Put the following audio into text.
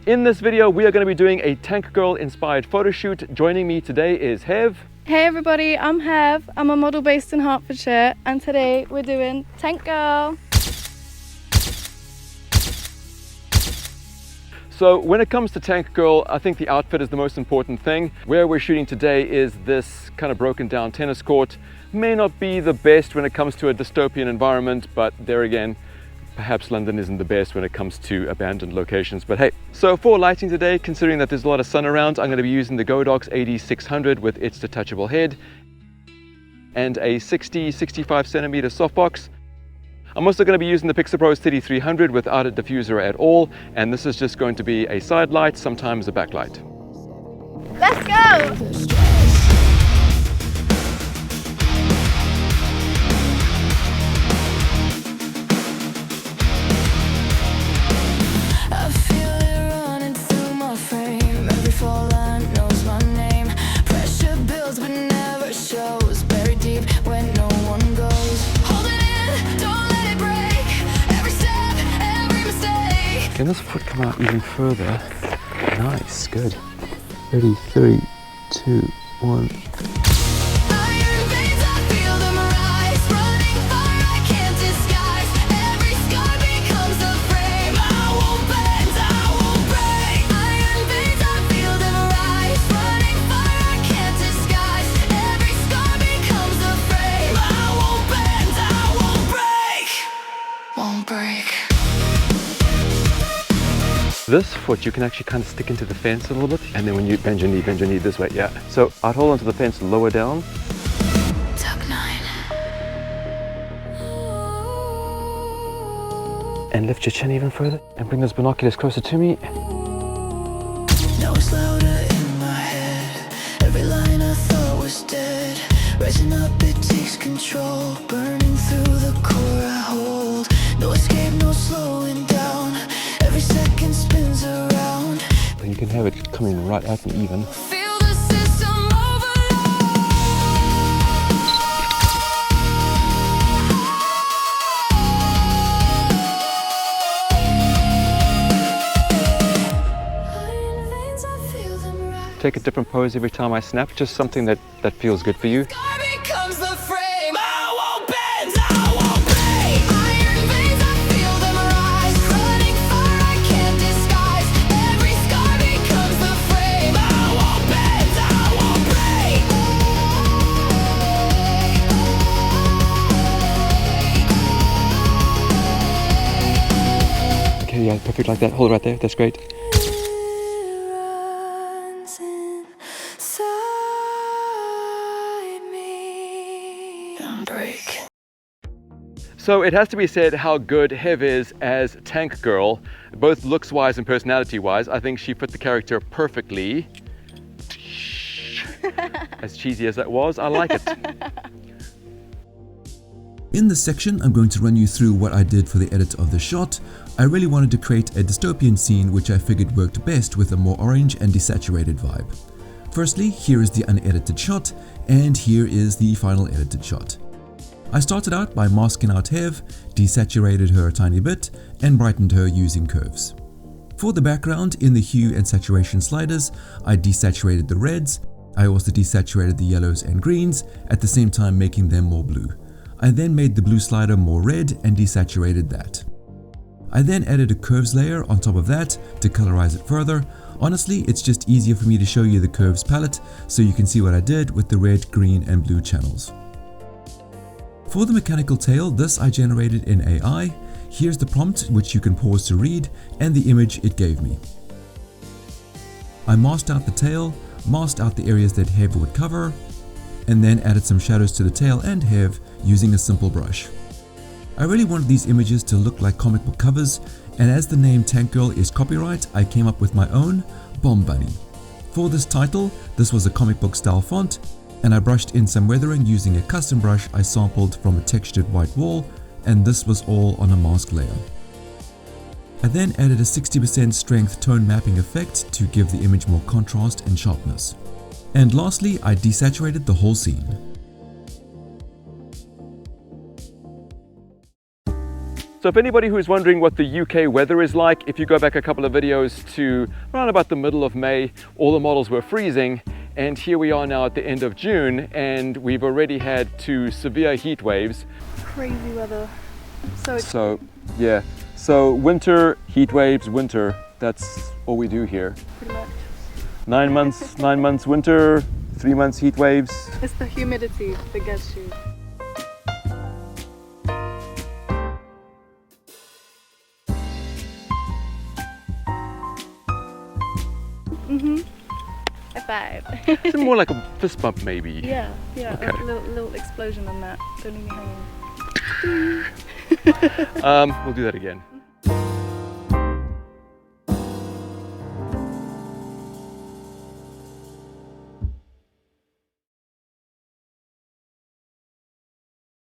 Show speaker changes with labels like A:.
A: In this video, we are going to be doing a Tank Girl inspired photo shoot. Joining me today is Hev.
B: Hey everybody, I'm Hev. I'm a model based in Hertfordshire, and today we're doing Tank Girl.
A: So when it comes to Tank Girl, I think the outfit is the most important thing. Where we're shooting today is this kind of broken down tennis court. May not be the best when it comes to a dystopian environment, but there again, perhaps London isn't the best when it comes to abandoned locations, but hey. So for lighting today, considering that there's a lot of sun around, I'm going to be using the Godox AD600 with its detachable head and a 60-65 centimeter softbox. I'm also going to be using the Pixel 3300 without a diffuser at all, and this is just going to be a side light, sometimes a backlight.
B: Let's go!
A: Can this foot come out even further? Nice, good. Ready, 3, 2, 1. This foot you can actually kind of stick into the fence a little bit, and then when you bend your knee this way, yeah. So I'd hold onto the fence lower down.
B: Tuck 9.
A: And lift your chin even further, and bring those binoculars closer to me.
C: Now it's louder in my head. Every line I thought was dead. Rising up, it takes control. Burning through the core I hold. No escape, no slowing down. Every second spins around.
A: And you can have it coming right at me even.
C: Feel the system overload. Veins, I feel them rise.
A: Take a different pose every time I snap, just something that feels good for you.
C: Sky becomes the frame. I won't bend, I won't break. Iron veins, I feel them rise. Running fire, I can't disguise. Every scar becomes the frame. I won't bend, I won't break.
A: Okay, yeah, perfect like that. Hold it right there, that's great.
C: Runs inside me. Don't break.
A: So it has to be said how good Hev is as Tank Girl, both looks-wise and personality-wise. I think she fit the character perfectly. As cheesy as that was, I like it.
D: In this section, I'm going to run you through what I did for the edit of the shot. I really wanted to create a dystopian scene which I figured worked best with a more orange and desaturated vibe. Firstly, here is the unedited shot, and here is the final edited shot. I started out by masking out Hev, desaturated her a tiny bit, and brightened her using curves. For the background, in the hue and saturation sliders, I desaturated the reds. I also desaturated the yellows and greens, at the same time making them more blue. I then made the blue slider more red and desaturated that. I then added a curves layer on top of that to colorize it further. Honestly, it's just easier for me to show you the curves palette so you can see what I did with the red, green and blue channels. For the mechanical tail, this I generated in AI. Here's the prompt which you can pause to read and the image it gave me. I masked out the tail, masked out the areas that Hev would cover, and then added some shadows to the tail and Hev using a simple brush. I really wanted these images to look like comic book covers, and as the name Tank Girl is copyright, I came up with my own Bomb Bunny. For this title, this was a comic book style font, and I brushed in some weathering using a custom brush I sampled from a textured white wall, and this was all on a mask layer. I then added a 60% strength tone mapping effect to give the image more contrast and sharpness. And lastly, I desaturated the whole scene.
A: So if anybody who's wondering what the UK weather is like, if you go back a couple of videos to around about the middle of May, all the models were freezing, and here we are now at the end of June, and we've already had 2 severe heat waves.
B: Crazy weather.
A: So yeah, so winter, heat waves, winter, that's all we do here.
B: Pretty much.
A: 9 months winter, 3 months heat waves.
B: It's the humidity that gets you. High five.
A: It's more like a fist bump maybe.
B: Yeah,
A: Okay.
B: a little explosion on that. Don't leave me hanging.
A: We'll do that again.